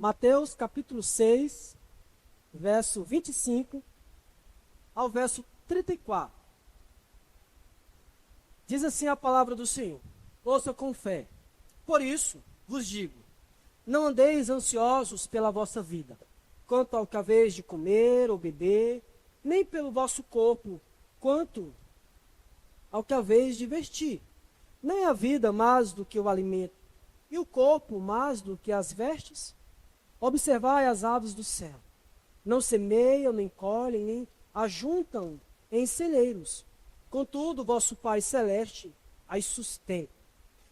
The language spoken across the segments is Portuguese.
Mateus capítulo 6, verso 25 ao verso 34. Diz assim a palavra do Senhor: ouça com fé. Por isso vos digo, não andeis ansiosos pela vossa vida, quanto ao que haveis de comer ou beber, nem pelo vosso corpo, quanto ao que haveis de vestir. Nem a vida mais do que o alimento, e o corpo mais do que as vestes? Observai as aves do céu. Não semeiam, nem colhem, nem ajuntam em celeiros. Contudo, vosso Pai Celeste as sustenta.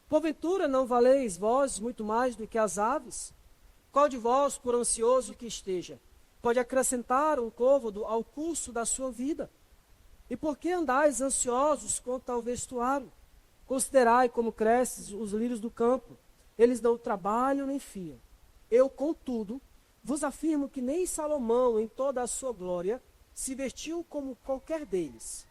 Porventura não valeis vós muito mais do que as aves? Qual de vós, por ansioso que esteja, pode acrescentar um côvado ao curso da sua vida? E por que andais ansiosos quanto ao vestuário? Considerai como crescem os lírios do campo. Eles não trabalham nem fiam. Eu, contudo, vos afirmo que nem Salomão, em toda a sua glória, se vestiu como qualquer deles.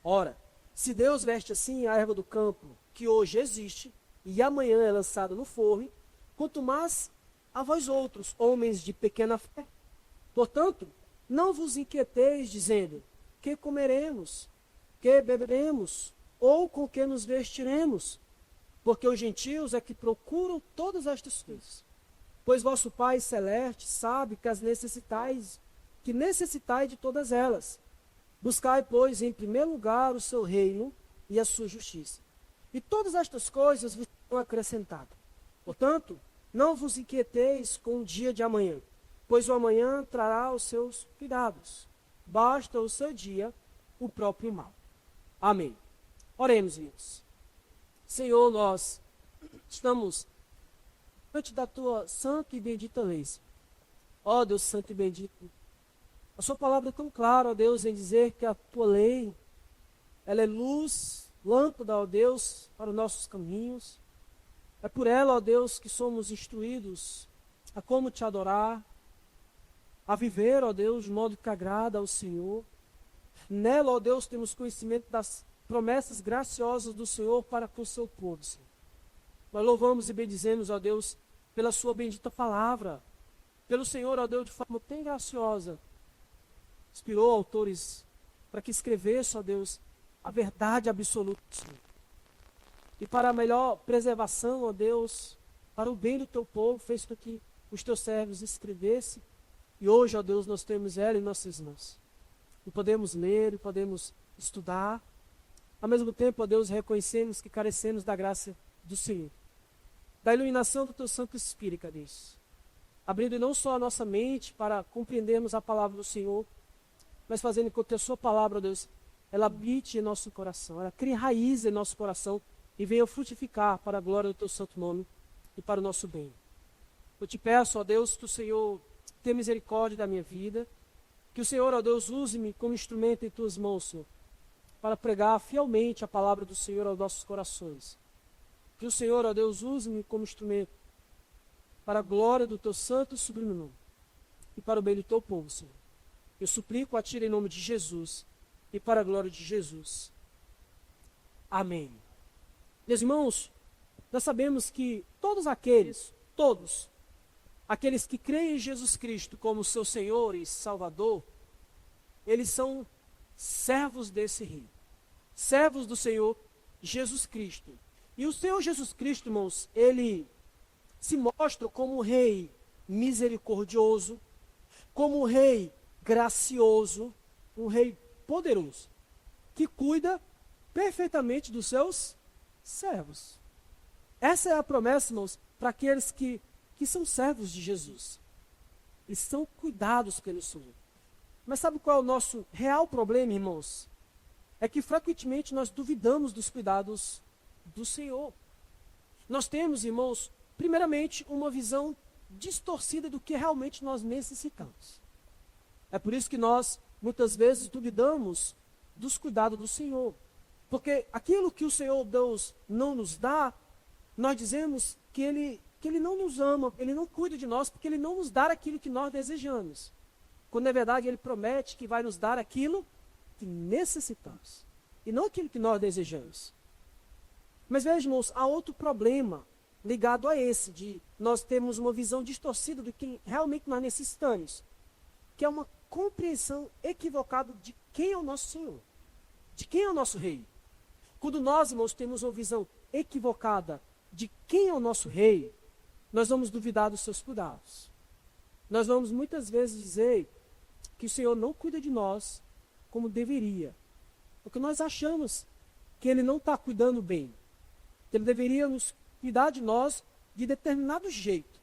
Ora, se Deus veste assim a erva do campo, que hoje existe, e amanhã é lançada no forno, quanto mais a vós outros, homens de pequena fé. Portanto, não vos inquieteis, dizendo, que comeremos, que beberemos, ou com que nos vestiremos, porque os gentios é que procuram todas estas coisas. Pois vosso Pai Celeste sabe que necessitais de todas elas. Buscai, pois, em primeiro lugar o seu reino e a sua justiça. E todas estas coisas vos serão acrescentadas. Portanto, não vos inquieteis com o dia de amanhã, pois o amanhã trará os seus cuidados. Basta o seu dia o próprio mal. Amém. Oremos, irmãos. Senhor, nós estamos diante da tua santa e bendita lei. Ó Deus santo e bendito, a sua palavra é tão clara, ó Deus, em dizer que a tua lei, ela é luz, lâmpada, ó Deus, para os nossos caminhos. É por ela, ó Deus, que somos instruídos a como te adorar, a viver, ó Deus, de modo que agrada ao Senhor. Nela, ó Deus, temos conhecimento das promessas graciosas do Senhor para com o seu povo, Senhor. Nós louvamos e bendizemos, ó Deus, pela sua bendita palavra, pelo Senhor, ó Deus, de forma tão graciosa, inspirou autores para que escrevesse, ó Deus, a verdade absoluta do Senhor. E para a melhor preservação, ó Deus, para o bem do teu povo, fez com que os teus servos escrevessem, e hoje, ó Deus, nós temos ela em nossas mãos. E podemos ler, e podemos estudar. Ao mesmo tempo, ó Deus, reconhecemos que carecemos da graça do Senhor, da iluminação do teu Santo Espírito, ó Deus. Abrindo não só a nossa mente para compreendermos a palavra do Senhor, mas fazendo com que a sua palavra, ó Deus, ela habite em nosso coração, ela crie raiz em nosso coração e venha frutificar para a glória do teu santo nome e para o nosso bem. Eu te peço, ó Deus, que o Senhor tenha misericórdia da minha vida, que o Senhor, ó Deus, use-me como instrumento em tuas mãos, Senhor, para pregar fielmente a palavra do Senhor aos nossos corações. Que o Senhor, ó Deus, use-me como instrumento para a glória do teu santo e sublime nome e para o bem do teu povo, Senhor. Eu suplico a ti em nome de Jesus e para a glória de Jesus. Amém. Meus irmãos, nós sabemos que todos aqueles que creem em Jesus Cristo como seu Senhor e Salvador, eles são servos desse rei, servos do Senhor Jesus Cristo. E o Senhor Jesus Cristo, irmãos, ele se mostra como um rei misericordioso, como um rei gracioso, um rei poderoso, que cuida perfeitamente dos seus servos. Essa é a promessa, irmãos, para aqueles que são servos de Jesus. Eles são cuidados pelo Senhor. Mas sabe qual é o nosso real problema, irmãos? É que frequentemente nós duvidamos dos cuidados do Senhor. Nós temos, irmãos, primeiramente, uma visão distorcida do que realmente nós necessitamos. É por isso que nós, muitas vezes, duvidamos dos cuidados do Senhor. Porque aquilo que o Senhor Deus não nos dá, nós dizemos que Ele não nos ama, Ele não cuida de nós, porque Ele não nos dá aquilo que nós desejamos. Quando, na verdade, Ele promete que vai nos dar aquilo que necessitamos, e não aquilo que nós desejamos. Mas veja, irmãos, há outro problema ligado a esse, de nós termos uma visão distorcida do que realmente nós necessitamos, que é uma compreensão equivocada de quem é o nosso Senhor, de quem é o nosso Rei. Quando nós, irmãos, temos uma visão equivocada de quem é o nosso Rei, nós vamos duvidar dos seus cuidados. Nós vamos muitas vezes dizer que o Senhor não cuida de nós como deveria, porque nós achamos que Ele não está cuidando bem, que Ele deveria nos cuidar de nós de determinado jeito.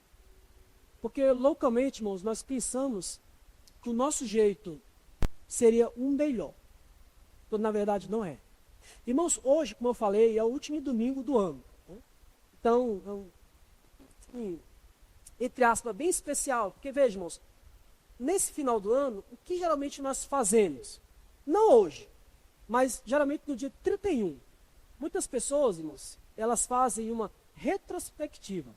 Porque loucamente, irmãos, nós pensamos que o nosso jeito seria o melhor, quando na verdade não é. Irmãos, hoje, como eu falei, é o último domingo do ano, né? Então, entre aspas, bem especial, porque veja, irmãos, nesse final do ano, o que geralmente nós fazemos? Não hoje, mas geralmente no dia 31. Muitas pessoas, irmãos, elas fazem uma retrospectiva.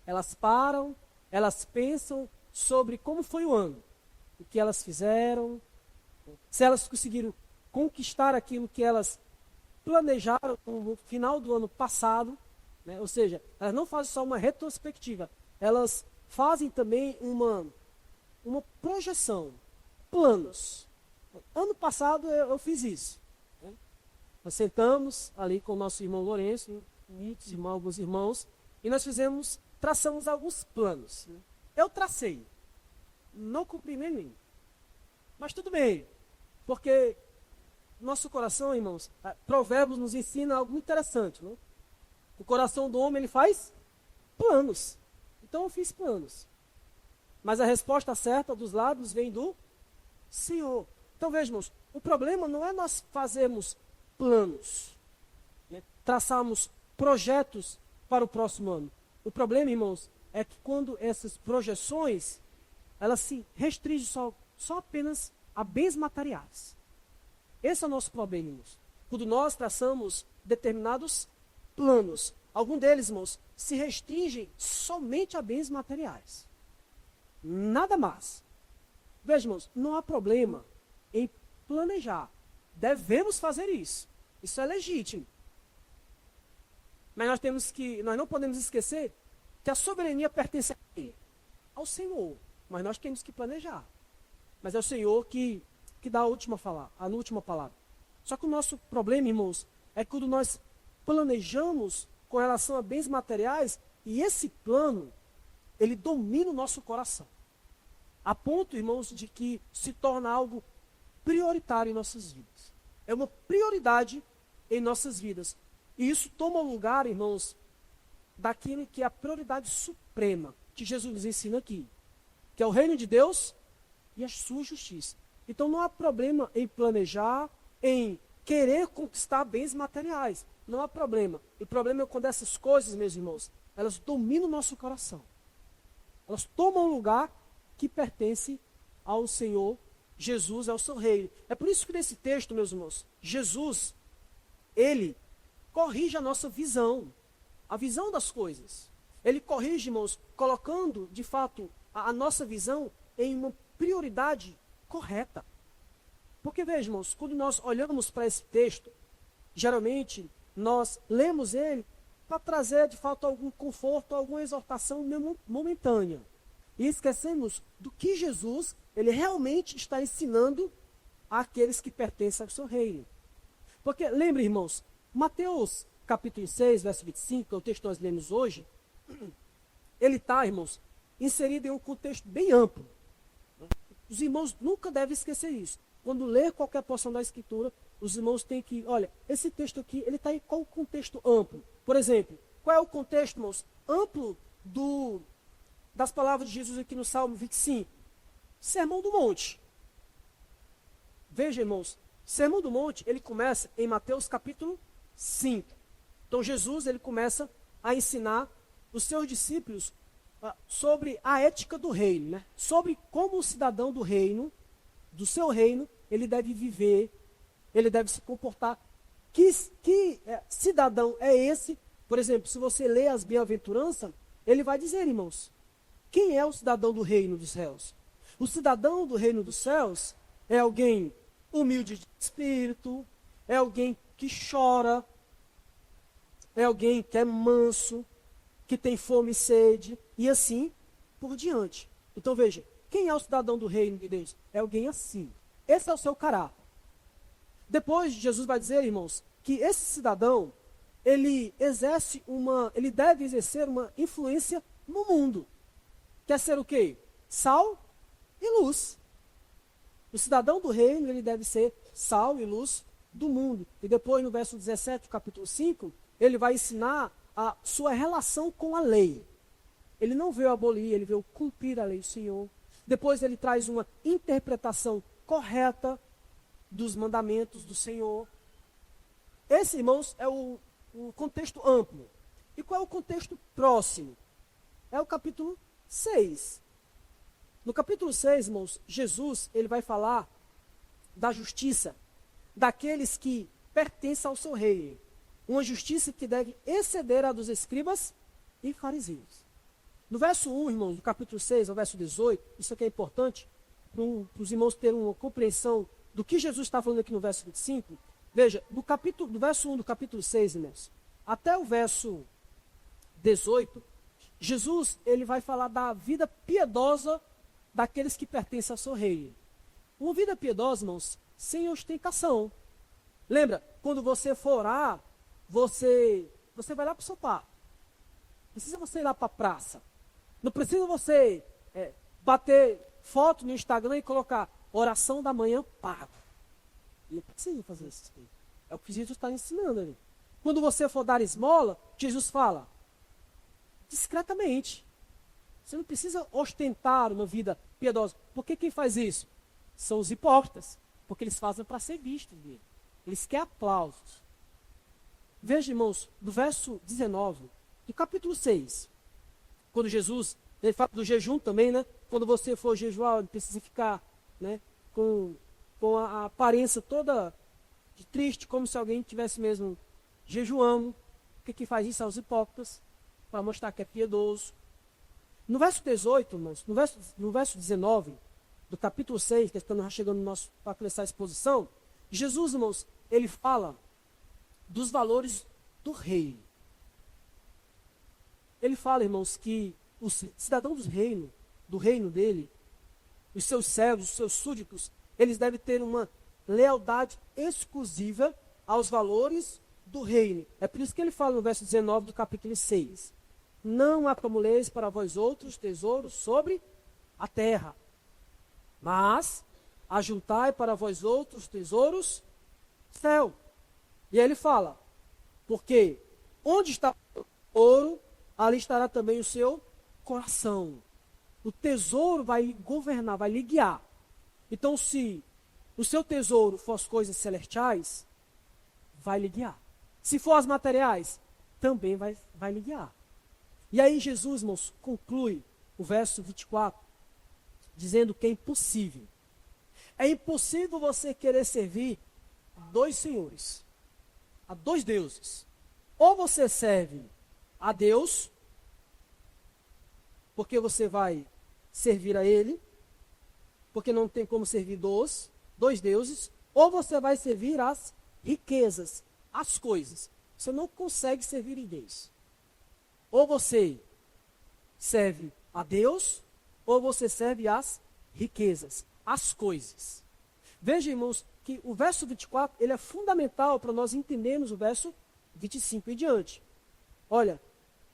Elas param, elas pensam sobre como foi o ano, o que elas fizeram, se elas conseguiram conquistar aquilo que elas planejaram no final do ano passado, né? Ou seja, elas não fazem só uma retrospectiva, elas fazem também uma projeção, planos. Ano passado eu fiz isso, né? Nós sentamos ali com o nosso irmão Lourenço, muitos irmãos, alguns irmãos, e nós traçamos alguns planos, né? Eu tracei, não cumpri nenhum, mas tudo bem, porque nosso coração, irmãos, Provérbios nos ensina algo muito interessante, né? O coração do homem, ele faz planos. Então eu fiz planos. Mas a resposta certa dos lábios vem do Senhor. Então veja, irmãos, o problema não é nós fazermos planos, né? Traçarmos projetos para o próximo ano. O problema, irmãos, é que quando essas projeções, elas se restringem só apenas a bens materiais. Esse é o nosso problema, irmãos. Quando nós traçamos determinados planos, algum deles, irmãos, se restringem somente a bens materiais. Nada mais. Veja, irmãos, não há problema em planejar. Devemos fazer isso. Isso é legítimo. Mas nós não podemos esquecer que a soberania pertence ao Senhor. Mas nós temos que planejar. Mas é o Senhor que dá a última palavra. Só que o nosso problema, irmãos, é quando nós planejamos com relação a bens materiais e esse plano, ele domina o nosso coração. A ponto, irmãos, de que se torna algo prioritário em nossas vidas. É uma prioridade em nossas vidas. E isso toma lugar, irmãos, daquilo que é a prioridade suprema que Jesus nos ensina aqui, que é o reino de Deus e a sua justiça. Então não há problema em planejar, em querer conquistar bens materiais. Não há problema. O problema é quando essas coisas, meus irmãos, elas dominam o nosso coração. Elas tomam um lugar que pertence ao Senhor Jesus, ao seu reino. É por isso que nesse texto, meus irmãos, Jesus, ele corrige a nossa visão, a visão das coisas. Ele corrige, irmãos, colocando, de fato, a nossa visão em uma prioridade correta. Porque, veja, irmãos, quando nós olhamos para esse texto, geralmente nós lemos ele para trazer, de fato, algum conforto, alguma exortação momentânea. E esquecemos do que Jesus, ele realmente está ensinando àqueles que pertencem ao seu reino. Porque, lembre, irmãos, Mateus capítulo 6, verso 25, que é o texto que nós lemos hoje, ele está, irmãos, inserido em um contexto bem amplo. Os irmãos nunca devem esquecer isso. Quando ler qualquer porção da Escritura, os irmãos têm que, olha, esse texto aqui, ele está em qual contexto amplo? Por exemplo, qual é o contexto, irmãos, amplo das palavras de Jesus aqui no Salmo 25? Sermão do Monte. Veja, irmãos, Sermão do Monte, ele começa em Mateus capítulo 5. Então Jesus, ele começa a ensinar os seus discípulos sobre a ética do reino, né? Sobre como o cidadão do reino, do seu reino, ele deve viver, ele deve se comportar. Que cidadão é esse? Por exemplo, se você lê as bem-aventuranças, ele vai dizer, irmãos, quem é o cidadão do reino dos céus? O cidadão do reino dos céus é alguém humilde de espírito, é alguém que chora, é alguém que é manso, que tem fome e sede, e assim por diante. Então veja, quem é o cidadão do reino de Deus? É alguém assim. Esse é o seu caráter. Depois Jesus vai dizer, irmãos, que esse cidadão, ele deve exercer uma influência no mundo. Quer ser o quê? Sal e luz. O cidadão do reino, ele deve ser sal e luz do mundo. E depois, no verso 17 do capítulo 5, ele vai ensinar a sua relação com a lei. Ele não veio abolir, ele veio cumprir a lei do Senhor. Depois ele traz uma interpretação correta dos mandamentos do Senhor. Esse, irmãos, é o contexto amplo. E qual é o contexto próximo? É o capítulo 6. No capítulo 6, irmãos, Jesus ele vai falar da justiça daqueles que pertencem ao seu reino. Uma justiça que deve exceder a dos escribas e fariseus. No verso 1, irmãos, do capítulo 6 ao verso 18, isso aqui é importante para os irmãos terem uma compreensão do que Jesus está falando aqui no verso 25. Veja, do verso 1 do capítulo 6, irmãos, até o verso 18, Jesus ele vai falar da vida piedosa daqueles que pertencem ao seu reino. Uma vida piedosa, irmãos, sem ostentação. Lembra, quando você for orar, você vai lá para o seu quarto. Não precisa você ir lá para a praça. Não precisa você bater foto no Instagram e colocar oração da manhã pago. Não precisa fazer isso. É o que Jesus está ensinando ali. Quando você for dar esmola, Jesus fala discretamente. Você não precisa ostentar uma vida piedosa. Por que quem faz isso? São os hipócritas. Porque eles fazem para ser vistos dele. Eles querem aplausos. Veja, irmãos, do verso 19, do capítulo 6. Quando Jesus, ele fala do jejum também, né? Quando você for jejuar, não precisa ficar, né, com a aparência toda de triste, como se alguém estivesse mesmo jejuando. O que faz isso? São os hipócritas, para mostrar que é piedoso. No verso 18, irmãos, no verso 19, do capítulo 6, que estamos já chegando para começar a exposição, Jesus, irmãos, ele fala dos valores do reino. Ele fala, irmãos, que os cidadãos do reino dele, os seus servos, os seus súditos, eles devem ter uma lealdade exclusiva aos valores do reino. É por isso que ele fala no verso 19 do capítulo 6. Não acumuleis para vós outros tesouros sobre a terra, mas ajuntai para vós outros tesouros no céu. E aí ele fala, porque onde está o ouro, ali estará também o seu coração. O tesouro vai lhe governar, vai lhe guiar. Então, se o seu tesouro for as coisas celestiais, vai lhe guiar. Se for as materiais, também vai lhe guiar. E aí Jesus, irmãos, conclui o verso 24, dizendo que é impossível. É impossível você querer servir a dois senhores, a dois deuses. Ou você serve a Deus, porque você vai servir a Ele, porque não tem como servir dois deuses, ou você vai servir as riquezas, as coisas. Você não consegue servir em Deus. Ou você serve a Deus, ou você serve as riquezas, as coisas. Veja, irmãos, que o verso 24, ele é fundamental para nós entendermos o verso 25 e diante. Olha,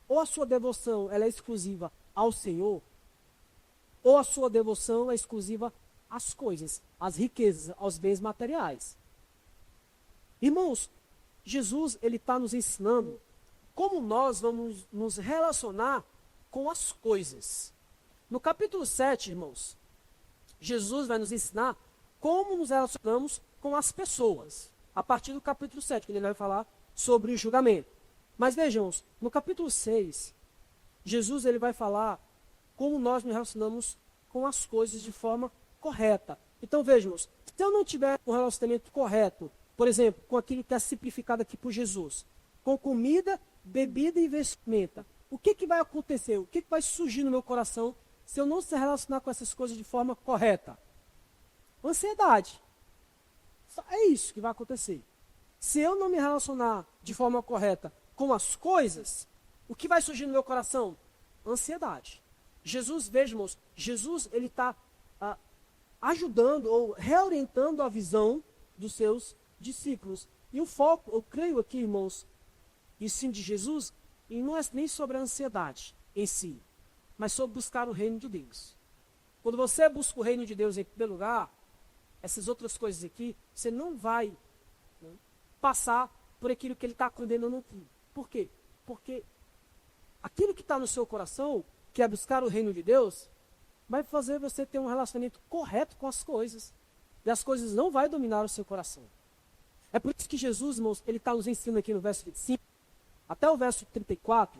ou a sua devoção ela é exclusiva ao Senhor, ou a sua devoção é exclusiva às coisas, às riquezas, aos bens materiais. Irmãos, Jesus ele está nos ensinando como nós vamos nos relacionar com as coisas. No capítulo 7, irmãos, Jesus vai nos ensinar como nos relacionamos com as pessoas. A partir do capítulo 7, que ele vai falar sobre o julgamento. Mas vejamos, no capítulo 6, Jesus ele vai falar como nós nos relacionamos com as coisas de forma correta. Então vejamos, se eu não tiver um relacionamento correto, por exemplo, com aquilo que é simplificado aqui por Jesus, com comida, bebida e vestimenta, o que vai acontecer? O que vai surgir no meu coração se eu não se relacionar com essas coisas de forma correta? Ansiedade. É isso que vai acontecer. Se eu não me relacionar de forma correta com as coisas, o que vai surgir no meu coração? Ansiedade. Jesus, veja, irmãos, Jesus, ele está ajudando ou reorientando a visão dos seus discípulos. E o foco, eu creio aqui, irmãos, ensino de Jesus, e não é nem sobre a ansiedade em si, mas sobre buscar o reino de Deus. Quando você busca o reino de Deus em primeiro lugar, essas outras coisas aqui, você não vai, né, passar por aquilo que ele está condenando aqui. Por quê? Porque aquilo que está no seu coração, que é buscar o reino de Deus, vai fazer você ter um relacionamento correto com as coisas. E as coisas não vão dominar o seu coração. É por isso que Jesus, irmãos, ele está nos ensinando aqui no verso 25, até o verso 34,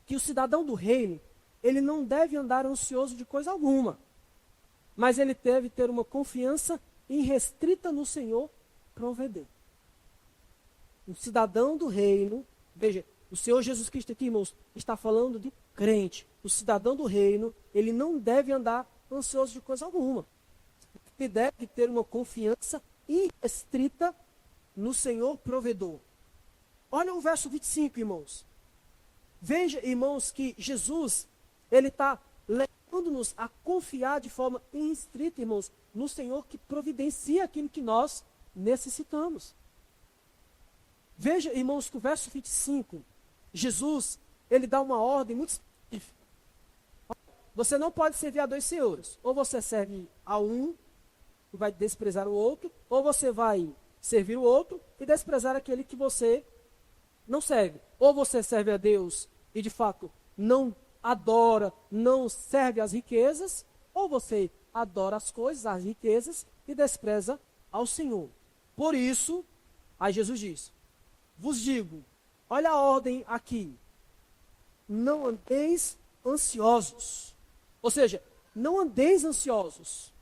que o cidadão do reino, ele não deve andar ansioso de coisa alguma, mas ele deve ter uma confiança irrestrita no Senhor provedor. Um cidadão do reino, veja, o Senhor Jesus Cristo aqui, irmãos, está falando de crente. O cidadão do reino, ele não deve andar ansioso de coisa alguma. Ele deve ter uma confiança irrestrita no Senhor provedor. Olha o verso 25, irmãos. Veja, irmãos, que Jesus, ele está levando-nos a confiar de forma irrestrita, irmãos, no Senhor que providencia aquilo que nós necessitamos. Veja, irmãos, que o verso 25, Jesus, ele dá uma ordem muito específica. Você não pode servir a dois senhores. Ou você serve a um e vai desprezar o outro, ou você vai servir o outro e desprezar aquele que você não serve. Ou você serve a Deus e de fato não adora, não serve as riquezas, ou você adora as coisas, as riquezas e despreza ao Senhor. Por isso, aí Jesus diz, vos digo, olha a ordem aqui, não andeis ansiosos. Ou seja, não andeis ansiosos.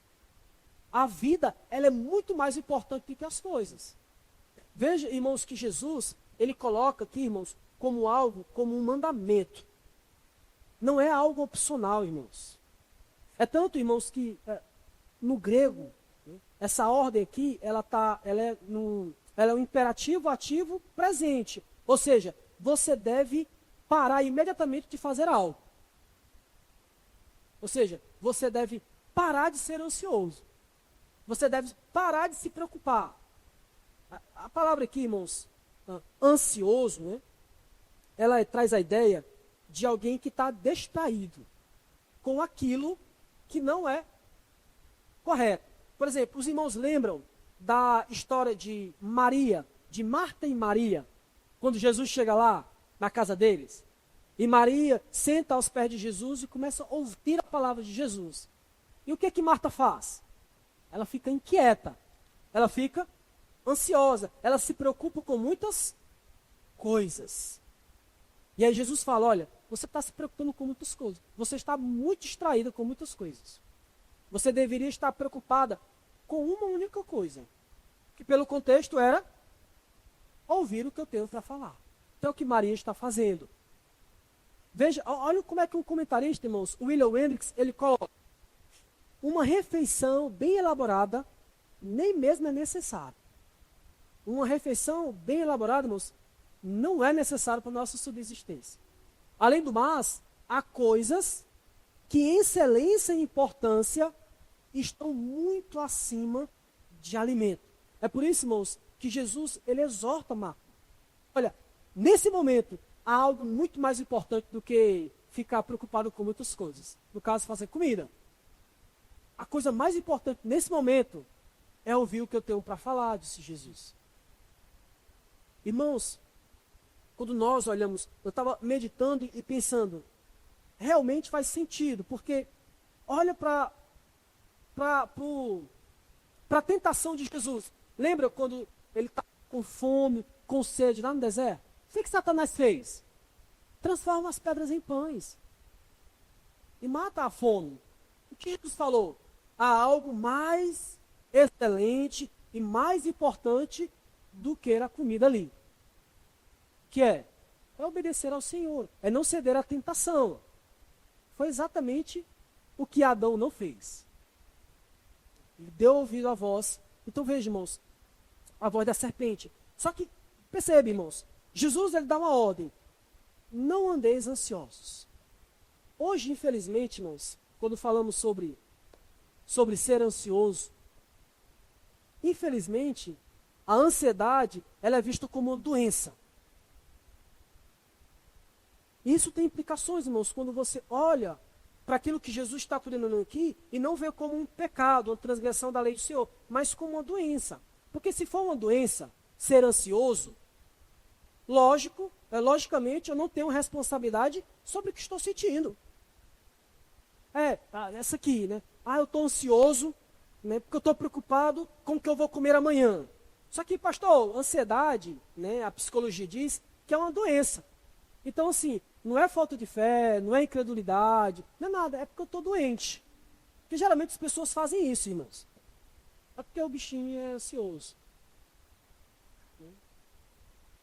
A vida, ela é muito mais importante do que as coisas. Veja, irmãos, que Jesus, ele coloca aqui, irmãos, como algo, como um mandamento. Não é algo opcional, irmãos. É tanto, irmãos, que no grego, essa ordem aqui, ela é um imperativo ativo presente. Ou seja, você deve parar imediatamente de fazer algo. Ou seja, você deve parar de ser ansioso. Você deve parar de se preocupar. A palavra aqui, irmãos, ansioso, né? Ela traz a ideia de alguém que está distraído com aquilo que não é correto. Por exemplo, os irmãos lembram da história de Maria, de Marta e Maria, quando Jesus chega lá na casa deles. E Maria senta aos pés de Jesus e começa a ouvir a palavra de Jesus. E o que Marta faz? Ela fica inquieta, ela fica ansiosa, ela se preocupa com muitas coisas. E aí Jesus fala, olha, você está se preocupando com muitas coisas, você está muito distraída com muitas coisas. Você deveria estar preocupada com uma única coisa, que pelo contexto era ouvir o que eu tenho para falar. Então é o que Maria está fazendo. Veja, olha como é que um comentarista, irmãos, William Hendricks, ele coloca, uma refeição bem elaborada nem mesmo é necessária. Uma refeição bem elaborada, irmãos, não é necessária para a nossa subsistência. Além do mais, há coisas que em excelência e importância estão muito acima de alimento. É por isso, irmãos, que Jesus, ele exorta Marta. Olha, nesse momento, há algo muito mais importante do que ficar preocupado com muitas coisas. No caso, fazer comida. A coisa mais importante nesse momento é ouvir o que eu tenho para falar, disse Jesus. Irmãos, quando nós olhamos, eu estava meditando e pensando, realmente faz sentido, porque olha para a tentação de Jesus. Lembra quando ele estava com fome, com sede lá no deserto? O que Satanás fez? Transforma as pedras em pães. E mata a fome. O que Jesus falou? Há algo mais excelente e mais importante do que a comida ali. Que é obedecer ao Senhor. É não ceder à tentação. Foi exatamente o que Adão não fez. Ele deu ouvido à voz. Então veja, irmãos, a voz da serpente. Só que, percebe, irmãos, Jesus ele dá uma ordem. não andeis ansiosos. Hoje, infelizmente, irmãos, quando falamos sobre ser ansioso, infelizmente, a ansiedade, ela é vista como uma doença. Isso tem implicações, irmãos, quando você olha para aquilo que Jesus está condenando aqui e não vê como um pecado, uma transgressão da lei do Senhor, mas como uma doença. Porque se for uma doença, ser ansioso, logicamente eu não tenho responsabilidade sobre o que estou sentindo. Essa aqui, né? Eu estou ansioso, né, porque eu estou preocupado com o que eu vou comer amanhã. Só que, pastor, ansiedade, né, a psicologia diz que é uma doença. Então, assim, não é falta de fé, não é incredulidade, não é nada, é porque eu estou doente. Porque geralmente as pessoas fazem isso, irmãos. É porque o bichinho é ansioso.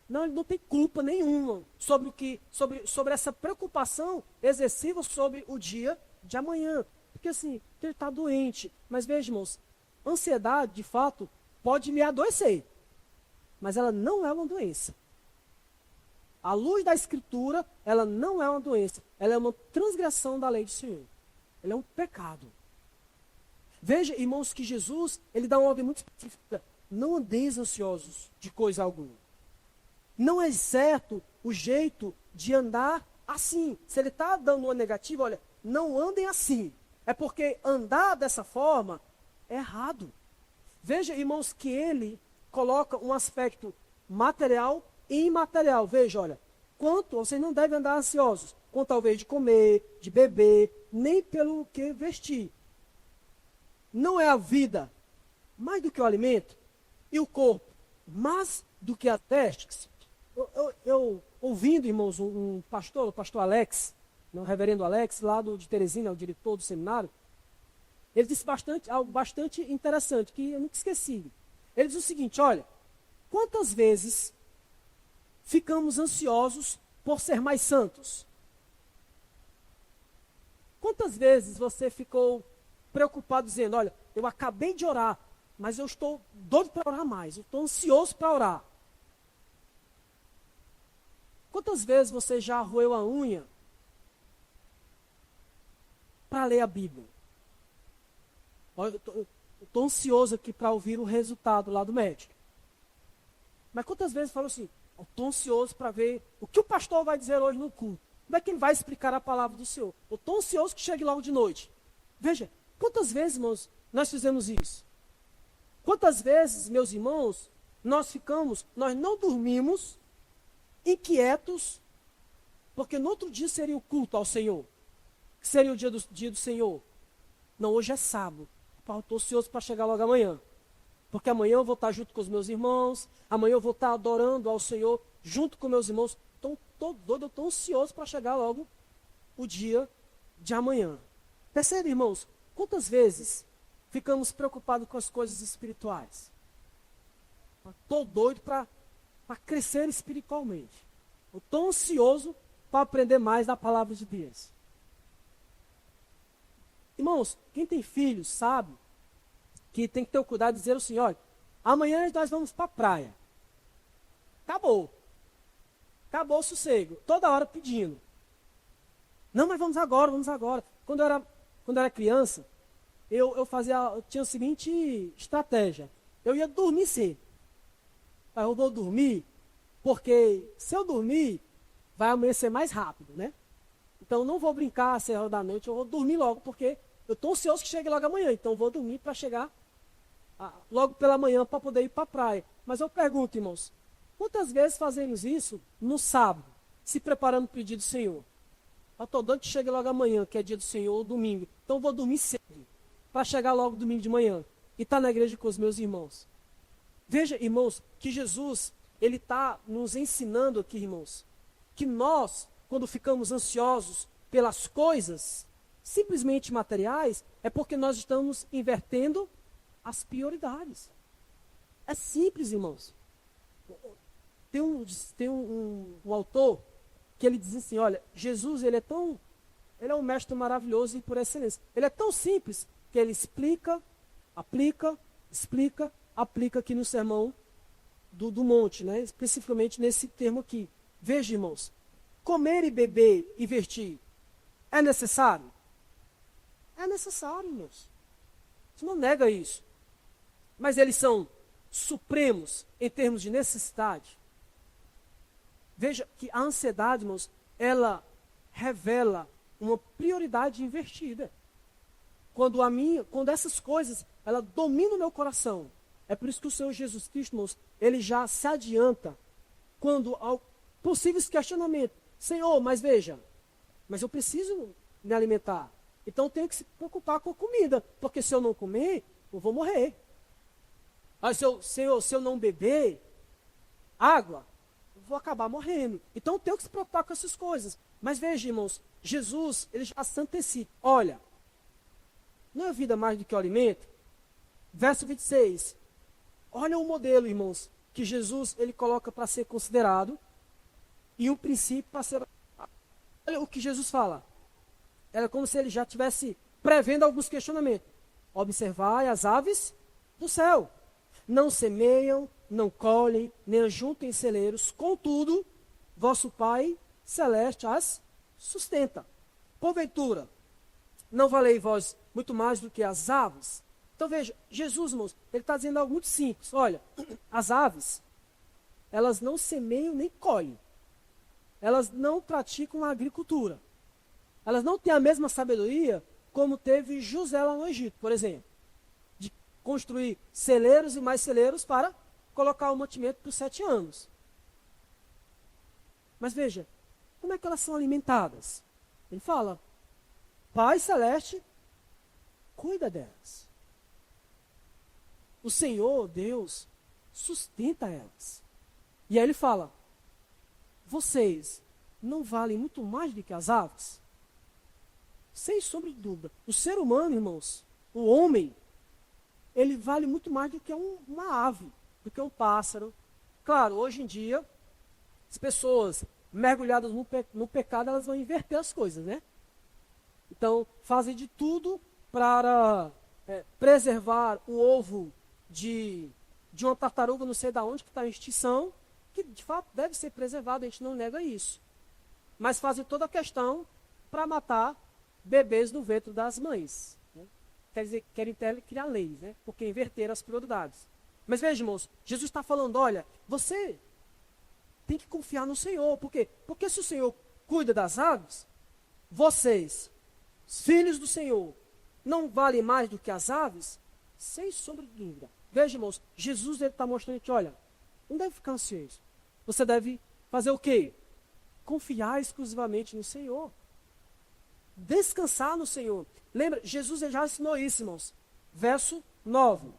Não, ele não tem culpa nenhuma sobre essa preocupação excessiva sobre o dia de amanhã. Porque assim, ele está doente. Mas veja, irmãos, ansiedade, de fato, pode lhe adoecer. Mas ela não é uma doença. À luz da Escritura, ela não é uma doença. Ela é uma transgressão da lei do Senhor. Ela é um pecado. Veja, irmãos, que Jesus, ele dá uma ordem muito específica. Não andeis ansiosos de coisa alguma. Não é certo o jeito de andar assim. Se ele está dando uma negativa, olha, não andem assim. É porque andar dessa forma é errado. Veja, irmãos, que ele coloca um aspecto material e imaterial. Veja, olha, vocês não devem andar ansiosos, quanto talvez de comer, de beber, nem pelo que vestir. Não é a vida mais do que o alimento e o corpo mais do que as vestes? Eu ouvindo, irmãos, o pastor Alex, o reverendo Alex, lá de Teresina, o diretor do seminário, ele disse algo bastante interessante, que eu nunca esqueci. Ele diz o seguinte, olha, quantas vezes ficamos ansiosos por ser mais santos? Quantas vezes você ficou preocupado dizendo, olha, eu acabei de orar, mas eu estou doido para orar mais, eu estou ansioso para orar. Quantas vezes você já roeu a unha para ler a Bíblia? Olha, eu estou ansioso aqui para ouvir o resultado lá do médico. Mas quantas vezes falou assim, eu estou ansioso para ver o que o pastor vai dizer hoje no culto. Como é que ele vai explicar a palavra do Senhor? Eu estou ansioso que chegue logo de noite. Veja, quantas vezes, irmãos, nós fizemos isso? Quantas vezes, meus irmãos, nós não dormimos inquietos, porque no outro dia seria o culto ao Senhor. Que seria o dia do Senhor. Não, hoje é sábado. Eu estou ansioso para chegar logo amanhã. Porque amanhã eu vou estar junto com os meus irmãos, amanhã eu vou estar adorando ao Senhor junto com meus irmãos. Estou doido, eu estou ansioso para chegar logo o dia de amanhã. Percebe, irmãos? Quantas vezes ficamos preocupados com as coisas espirituais? Estou doido para crescer espiritualmente. Eu estou ansioso para aprender mais da palavra de Deus. Irmãos, quem tem filhos sabe que tem que ter o cuidado de dizer assim, olha, amanhã nós vamos para a praia. Acabou o sossego. Toda hora pedindo. Não, mas vamos agora. Quando eu era criança, eu tinha a seguinte estratégia. Eu ia dormir cedo. Eu vou dormir, porque se eu dormir, vai amanhecer mais rápido, né? Então eu não vou brincar às 6 horas da noite, eu vou dormir logo, porque eu estou ansioso que chegue logo amanhã. Então eu vou dormir para chegar logo pela manhã para poder ir para a praia. Mas eu pergunto, irmãos, quantas vezes fazemos isso no sábado, se preparando para o dia do Senhor? Eu estou dando que chegue logo amanhã, que é dia do Senhor, ou domingo. Então eu vou dormir cedo, para chegar logo domingo de manhã e estar na igreja com os meus irmãos. Veja, irmãos, que Jesus, ele está nos ensinando aqui, irmãos, que nós, quando ficamos ansiosos pelas coisas simplesmente materiais, é porque nós estamos invertendo as prioridades. É simples, irmãos. Tem um autor que ele diz assim, olha, Jesus, ele é um mestre maravilhoso e por excelência. Ele é tão simples que ele explica, aplica aqui no sermão do monte, né? Especificamente nesse termo aqui. Veja, irmãos, comer e beber e vestir é necessário? É necessário, irmãos. Você não nega isso. Mas eles são supremos em termos de necessidade. Veja que a ansiedade, irmãos, ela revela uma prioridade invertida. Quando essas coisas, ela domina o meu coração. É por isso que o Senhor Jesus Cristo, irmãos, ele já se adianta quando há possíveis questionamentos. Senhor, mas veja, mas eu preciso me alimentar. Então eu tenho que se preocupar com a comida, porque se eu não comer, eu vou morrer. Mas Senhor, se eu não beber água, eu vou acabar morrendo. Então eu tenho que se preocupar com essas coisas. Mas veja, irmãos, Jesus, ele já se antecipa. Olha, não é vida mais do que o alimento? Verso 26. Olha o modelo, irmãos, que Jesus ele coloca para ser considerado e um princípio para ser... Olha o que Jesus fala. Era como se ele já estivesse prevendo alguns questionamentos. Observai as aves do céu. Não semeiam, não colhem, nem ajuntam em celeiros. Contudo, vosso Pai celeste as sustenta. Porventura, não valei vós muito mais do que as aves? Então veja, Jesus, irmãos, ele está dizendo algo muito simples. Olha, as aves, elas não semeiam nem colhem. Elas não praticam a agricultura. Elas não têm a mesma sabedoria como teve José lá no Egito, por exemplo. De construir celeiros e mais celeiros para colocar o mantimento por 7 anos. Mas veja, como é que elas são alimentadas? Ele fala, Pai Celeste, cuida delas. O Senhor, Deus, sustenta elas. E aí ele fala, vocês não valem muito mais do que as aves? Sem sombra de dúvida. O ser humano, irmãos, o homem, ele vale muito mais do que uma ave, do que um pássaro. Claro, hoje em dia, as pessoas mergulhadas no pecado, elas vão inverter as coisas, né? Então, fazem de tudo para preservar o ovo de uma tartaruga, não sei de onde, que está em extinção, que de fato deve ser preservado, a gente não nega isso. Mas fazem toda a questão para matar bebês no ventre das mães. Né? Quer dizer, querem criar leis, né? Porque inverteram as prioridades. Mas veja, irmãos, Jesus está falando, olha, você tem que confiar no Senhor. Por quê? Porque se o Senhor cuida das aves, vocês, os filhos do Senhor, não valem mais do que as aves? Sem sombra de dúvida. Veja, irmãos, Jesus está mostrando que, olha, não deve ficar ansioso. Você deve fazer o quê? Confiar exclusivamente no Senhor. Descansar no Senhor. Lembra, Jesus já ensinou isso, irmãos. Verso 9.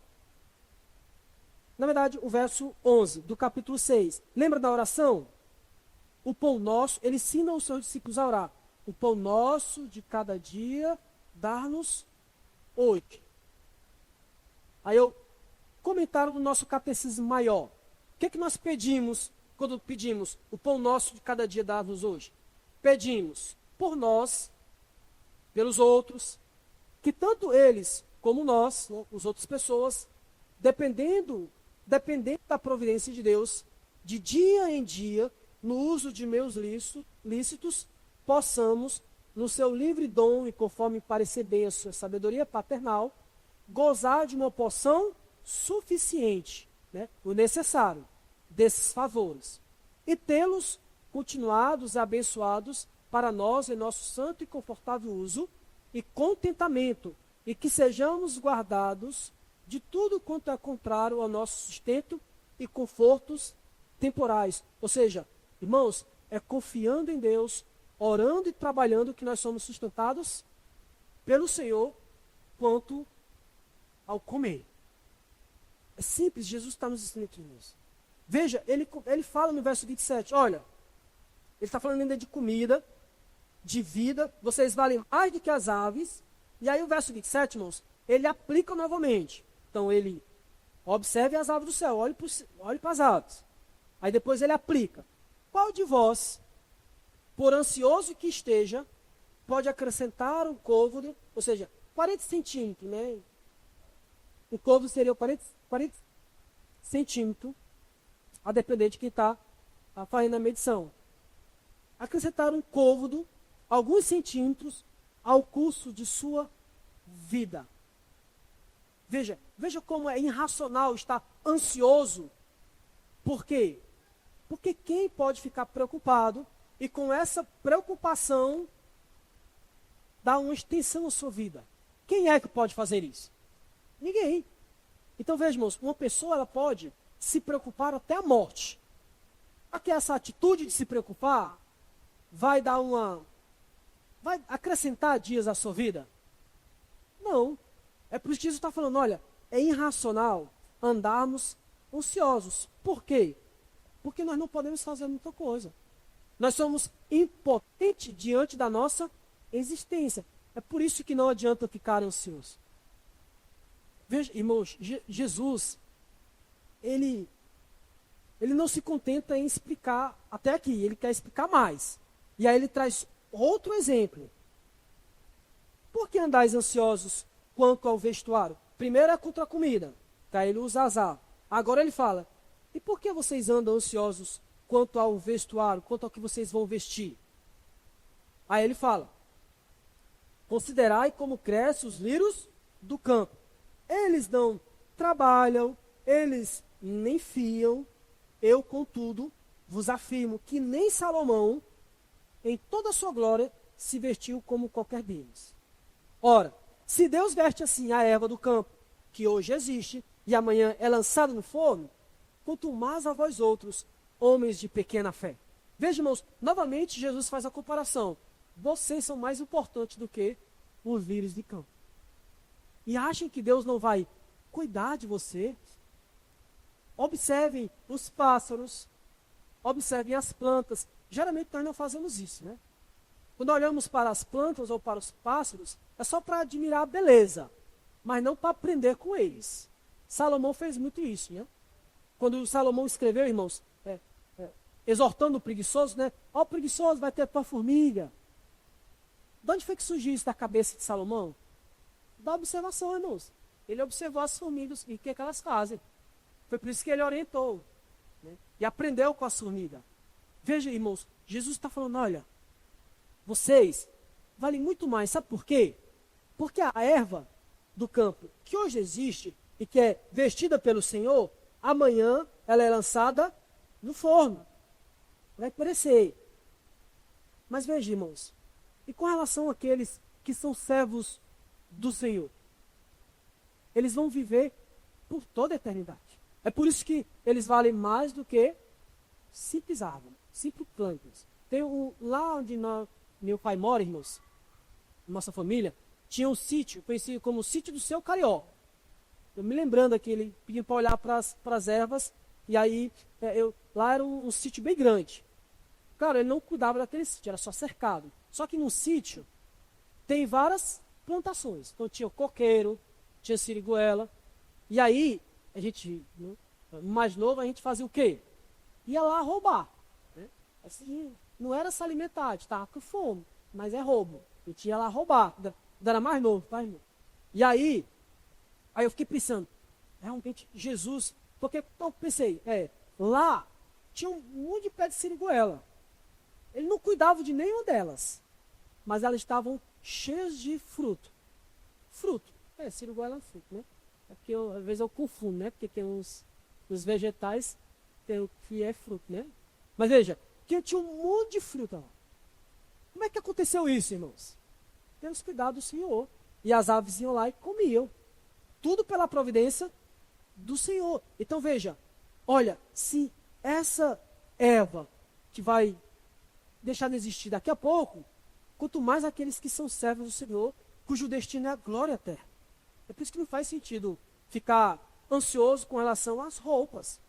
Na verdade, o verso 11 do capítulo 6. Lembra da oração? O pão nosso, ele ensina os seus discípulos a orar. O pão nosso de cada dia, dar-nos hoje. Aí eu, comentário do nosso catecismo maior. O que é que nós pedimos quando pedimos o pão nosso de cada dia, dar-nos hoje? Pedimos por nós, pelos outros, que tanto eles como nós, né, as outras pessoas, dependendo da providência de Deus, de dia em dia, no uso de meus lícitos, possamos, no seu livre dom e conforme parecer bem a sua sabedoria paternal, gozar de uma porção suficiente, né, o necessário, desses favores, e tê-los continuados e abençoados para nós em nosso santo e confortável uso e contentamento, e que sejamos guardados de tudo quanto é contrário ao nosso sustento e confortos temporais. Ou seja, irmãos, é confiando em Deus, orando e trabalhando que nós somos sustentados pelo Senhor quanto ao comer. É simples, Jesus está nos ensinando isso. Veja, ele fala no verso 27, olha, ele está falando ainda de comida, de vida, vocês valem mais do que as aves. E aí o verso 27, irmãos, ele aplica novamente. Então ele observe as aves do céu, olhe para as aves. Aí depois ele aplica. Qual de vós, por ansioso que esteja, pode acrescentar um côvado, ou seja, 40 centímetros, né? Um côvado seria 40 centímetros, a depender de quem está fazendo a medição. acrescentar um côvado, alguns centímetros, ao curso de sua vida. Veja como é irracional estar ansioso. Por quê? Porque quem pode ficar preocupado e com essa preocupação dar uma extensão à sua vida? Quem é que pode fazer isso? Ninguém. Então veja, irmãos, uma pessoa ela pode se preocupar até a morte. Aqui essa atitude de se preocupar vai acrescentar dias à sua vida? Não. É por isso que Jesus está falando, olha, é irracional andarmos ansiosos. Por quê? Porque nós não podemos fazer muita coisa. Nós somos impotentes diante da nossa existência. É por isso que não adianta ficar ansioso. Veja, irmãos, Jesus, ele não se contenta em explicar até aqui, ele quer explicar mais. E aí ele traz outro exemplo. Por que andais ansiosos quanto ao vestuário? Primeiro é contra a comida, que aí ele usa azar. Agora ele fala, e por que vocês andam ansiosos quanto ao vestuário, quanto ao que vocês vão vestir? Aí ele fala, considerai como crescem os lírios do campo. Eles não trabalham, eles nem fiam. Eu, contudo, vos afirmo que nem Salomão, em toda a sua glória, se vestiu como qualquer deles. Ora, se Deus veste assim a erva do campo, que hoje existe, e amanhã é lançada no forno, quanto mais a vós outros, homens de pequena fé. Veja, irmãos, novamente Jesus faz a comparação. Vocês são mais importantes do que os lírios de campo. E achem que Deus não vai cuidar de você? Observem os pássaros, observem as plantas. Geralmente nós não fazemos isso, né? Quando olhamos para as plantas ou para os pássaros, é só para admirar a beleza, mas não para aprender com eles. Salomão fez muito isso, né? Quando Salomão escreveu, irmãos, exortando o preguiçoso, né? Ó, o preguiçoso vai ter tua formiga. De onde foi que surgiu isso da cabeça de Salomão? Da observação, irmãos. Ele observou as formigas e o que elas fazem. Foi por isso que ele orientou, né? E aprendeu com as formigas. Veja, irmãos, Jesus está falando, olha, vocês valem muito mais. Sabe por quê? Porque a erva do campo, que hoje existe e que é vestida pelo Senhor, amanhã ela é lançada no forno. Vai perecer. Mas veja, irmãos, e com relação àqueles que são servos do Senhor? Eles vão viver por toda a eternidade. É por isso que eles valem mais do que simples árvores, simples plantas. Tem lá onde meu pai mora, irmãos, nossa família, tinha um sítio, conhecido como o sítio do Seu Carió. Eu me lembrando aqui, ele pediu para olhar para as ervas, e aí lá era um sítio bem grande. Claro, ele não cuidava daquele sítio, era só cercado. Só que no sítio tem várias plantações. Então tinha o coqueiro, tinha siriguela. E aí, a gente, mais novo, a gente fazia o quê? Ia lá roubar. Né? Assim, não era se alimentar, a gente estava com fome, mas é roubo. A gente ia lá roubar, quando era mais novo, tá, irmão? E aí eu fiquei pensando, realmente, Jesus, porque então, pensei, lá tinha um monte de pé de siriguela. Ele não cuidava de nenhuma delas, mas elas estavam cheias de fruto. Fruto. Siriguela é fruto, né? É porque às vezes eu confundo, né? Porque tem uns vegetais tem o que é fruto, né? Mas veja, que tinha um monte de fruta lá. Como é que aconteceu isso, irmãos? Pelos cuidados do Senhor. E as aves iam lá e comiam. Tudo pela providência do Senhor. Então veja, olha, se essa erva que vai deixar de existir daqui a pouco, quanto mais aqueles que são servos do Senhor, cujo destino é a glória eterna. É por isso que não faz sentido ficar ansioso com relação às roupas.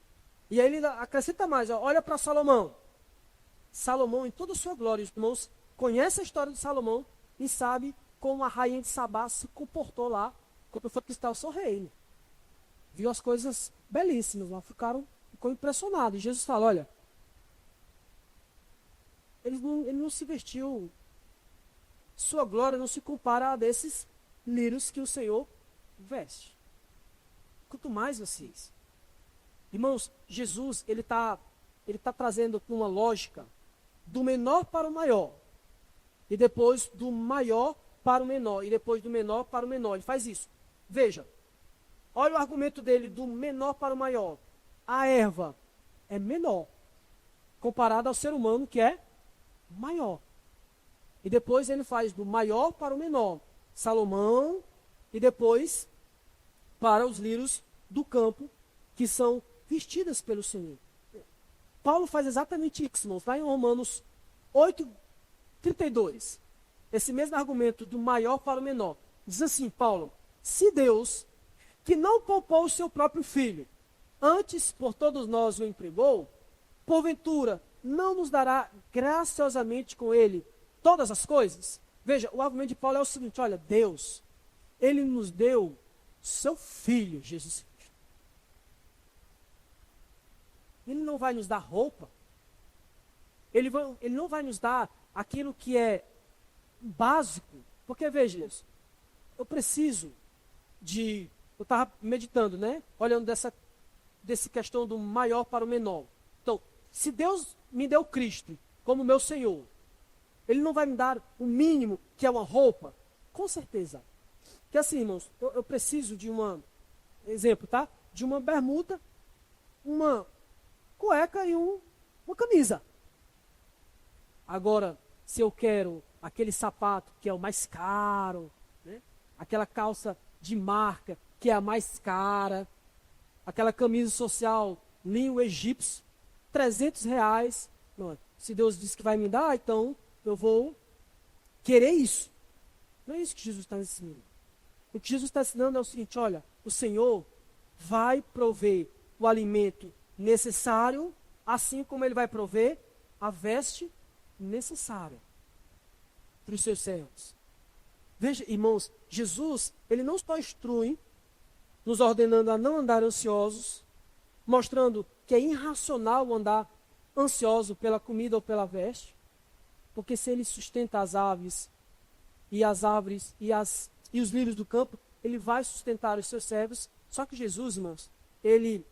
E aí ele acrescenta mais, olha para Salomão. Salomão, em toda a sua glória, os irmãos conhecem a história de Salomão e sabe como a rainha de Sabá se comportou lá quando foi conquistar o seu reino. Viu as coisas belíssimas lá, ficou impressionado. E Jesus fala, olha, ele não se vestiu, sua glória não se compara a desses lírios que o Senhor veste. Quanto mais vocês. Irmãos, Jesus, ele tá trazendo uma lógica do menor para o maior, e depois do maior para o menor, e depois do menor para o menor. Ele faz isso. Veja, olha o argumento dele do menor para o maior. A erva é menor, comparada ao ser humano que é maior. E depois ele faz do maior para o menor, Salomão, e depois para os lírios do campo, que são vestidas pelo Senhor. Paulo faz exatamente isso, irmãos, lá em Romanos 8:32. Esse mesmo argumento do maior para o menor. Diz assim, Paulo: se Deus, que não poupou o seu próprio filho, antes por todos nós o entregou, porventura não nos dará graciosamente com ele todas as coisas? Veja, o argumento de Paulo é o seguinte: olha, Deus, ele nos deu seu filho, Jesus Cristo. Ele não vai nos dar roupa. Ele não vai nos dar aquilo que é básico. Porque, veja isso, eu preciso de... Eu estava meditando, né? Olhando dessa questão do maior para o menor. Então, se Deus me deu Cristo como meu Senhor, Ele não vai me dar o mínimo, que é uma roupa? Com certeza. Porque assim, irmãos, eu preciso de exemplo, tá? De uma bermuda, uma cueca e uma camisa. Agora, se eu quero aquele sapato que é o mais caro, né? Aquela calça de marca que é a mais cara, aquela camisa social linho egípcio, R$ 300. Não, se Deus disse que vai me dar, então eu vou querer isso. Não é isso que Jesus está ensinando. O que Jesus está ensinando é o seguinte: olha, o Senhor vai prover o alimento necessário, assim como Ele vai prover a veste necessária para os seus servos. Veja, irmãos, Jesus, Ele não só instrui, nos ordenando a não andar ansiosos, mostrando que é irracional andar ansioso pela comida ou pela veste, porque se Ele sustenta as aves e as árvores e os lírios do campo, Ele vai sustentar os seus servos. Só que Jesus, irmãos, ele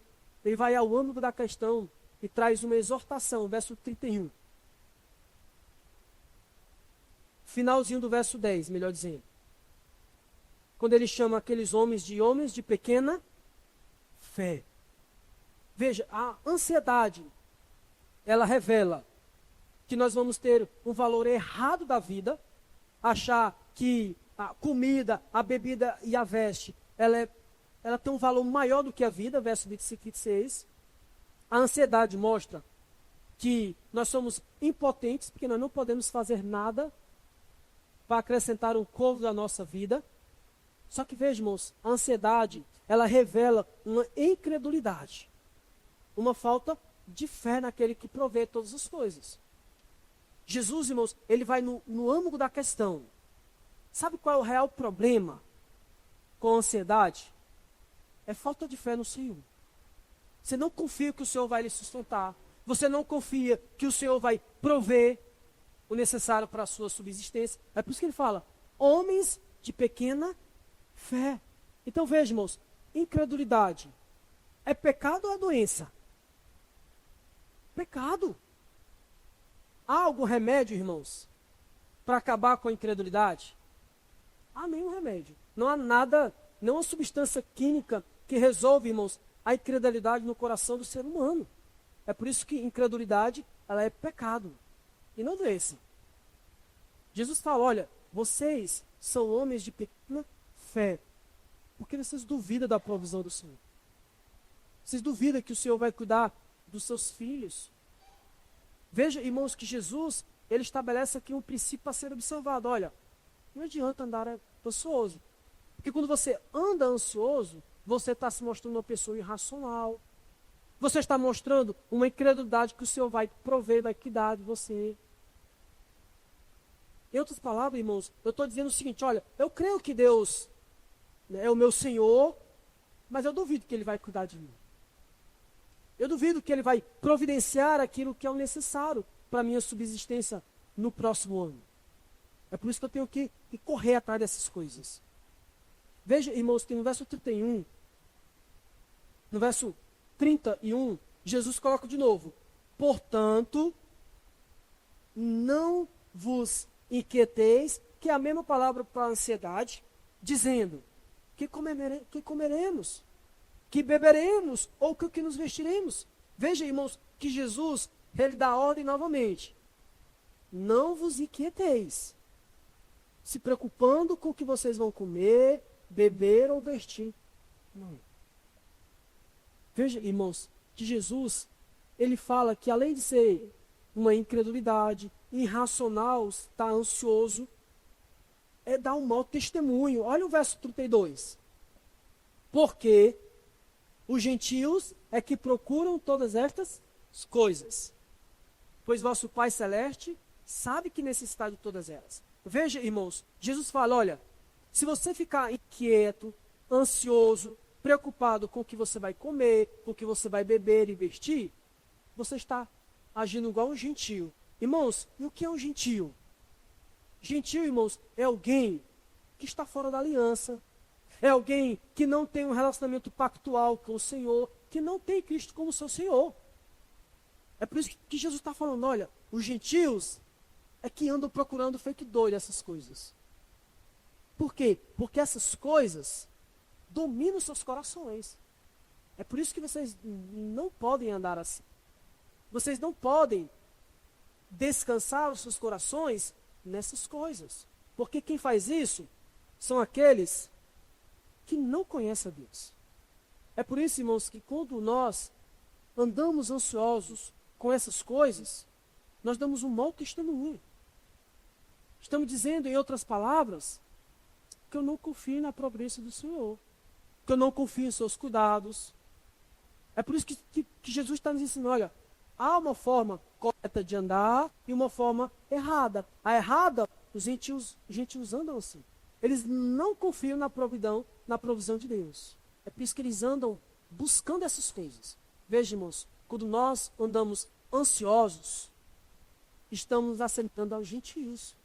vai ao âmago da questão e traz uma exortação, verso 31. Finalzinho do verso 10, melhor dizendo. Quando ele chama aqueles homens de pequena fé. Veja, a ansiedade, ela revela que nós vamos ter um valor errado da vida, achar que a comida, a bebida e a veste, ela tem um valor maior do que a vida, verso 25 e 26. A ansiedade mostra que nós somos impotentes, porque nós não podemos fazer nada para acrescentar um côvado da nossa vida. Só que veja, irmãos, a ansiedade, ela revela uma incredulidade, uma falta de fé naquele que provê todas as coisas. Jesus, irmãos, ele vai no âmago da questão. Sabe qual é o real problema com a ansiedade? É falta de fé no Senhor. Você não confia que o Senhor vai lhe sustentar. Você não confia que o Senhor vai prover o necessário para a sua subsistência. É por isso que ele fala, homens de pequena fé. Então veja, irmãos, incredulidade é pecado ou é doença? Pecado. Há algum remédio, irmãos, para acabar com a incredulidade? Há nenhum remédio. Não há nada, não há substância química que resolve, irmãos, a incredulidade no coração do ser humano. É por isso que incredulidade, ela é pecado e não doença. Jesus fala, olha, vocês são homens de pequena fé, porque vocês duvidam da provisão do Senhor. Vocês duvidam que o Senhor vai cuidar dos seus filhos. Veja, irmãos, que Jesus, ele estabelece aqui um princípio a ser observado. Olha, não adianta andar ansioso. Porque quando você anda ansioso, você está se mostrando uma pessoa irracional. Você está mostrando uma incredulidade que o Senhor vai prover, vai cuidar de você. Em outras palavras, irmãos, eu estou dizendo o seguinte, olha, eu creio que Deus, né, é o meu Senhor, mas eu duvido que Ele vai cuidar de mim. Eu duvido que Ele vai providenciar aquilo que é o necessário para a minha subsistência no próximo ano. É por isso que eu tenho que correr atrás dessas coisas. Veja, irmãos, tem no verso 31, no verso 31, Jesus coloca de novo, portanto, não vos inquieteis, que é a mesma palavra para ansiedade, dizendo que comeremos, que beberemos, ou que nos vestiremos. Veja, irmãos, que Jesus, ele dá ordem novamente. Não vos inquieteis, se preocupando com o que vocês vão comer, beber ou vestir. Não. Veja, irmãos, que Jesus, ele fala que além de ser uma incredulidade, irracional, estar ansioso, é dar um mau testemunho. Olha o verso 32. Porque os gentios é que procuram todas estas coisas, pois vosso Pai Celeste sabe que necessita de todas elas. Veja, irmãos, Jesus fala, olha, se você ficar inquieto, ansioso, preocupado com o que você vai comer, com o que você vai beber e vestir, você está agindo igual um gentio. Irmãos, e o que é um gentio? Gentio, irmãos, é alguém que está fora da aliança, é alguém que não tem um relacionamento pactual com o Senhor, que não tem Cristo como seu Senhor. É por isso que Jesus está falando, olha, os gentios é que andam procurando feito doido essas coisas. Por quê? Porque essas coisas dominam seus corações. É por isso que vocês não podem andar assim. Vocês não podem descansar os seus corações nessas coisas. Porque quem faz isso são aqueles que não conhecem a Deus. É por isso, irmãos, que quando nós andamos ansiosos com essas coisas, nós damos um mau testemunho. Estamos dizendo, em outras palavras, que eu não confio na providência do Senhor, que eu não confio em seus cuidados. É por isso que Jesus está nos ensinando, olha, há uma forma correta de andar e uma forma errada. A errada, os gentios andam assim. Eles não confiam na provisão de Deus. É por isso que eles andam buscando essas coisas. Veja, irmãos, quando nós andamos ansiosos, estamos assentando aos gentios,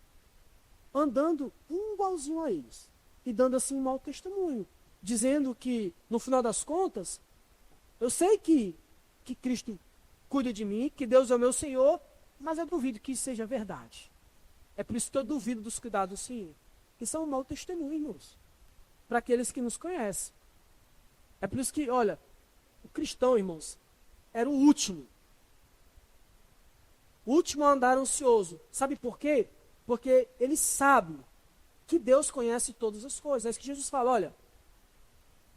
andando igualzinho a eles, e dando assim um mau testemunho, dizendo que, no final das contas, eu sei que Cristo cuida de mim, que Deus é o meu Senhor, mas eu duvido que isso seja verdade. É por isso que eu duvido dos cuidados do Senhor. Que são um mau testemunho, irmãos, para aqueles que nos conhecem. É por isso que, olha, o cristão, irmãos, era o último a andar ansioso. Sabe por quê? Porque ele sabe que Deus conhece todas as coisas. É isso que Jesus fala, olha,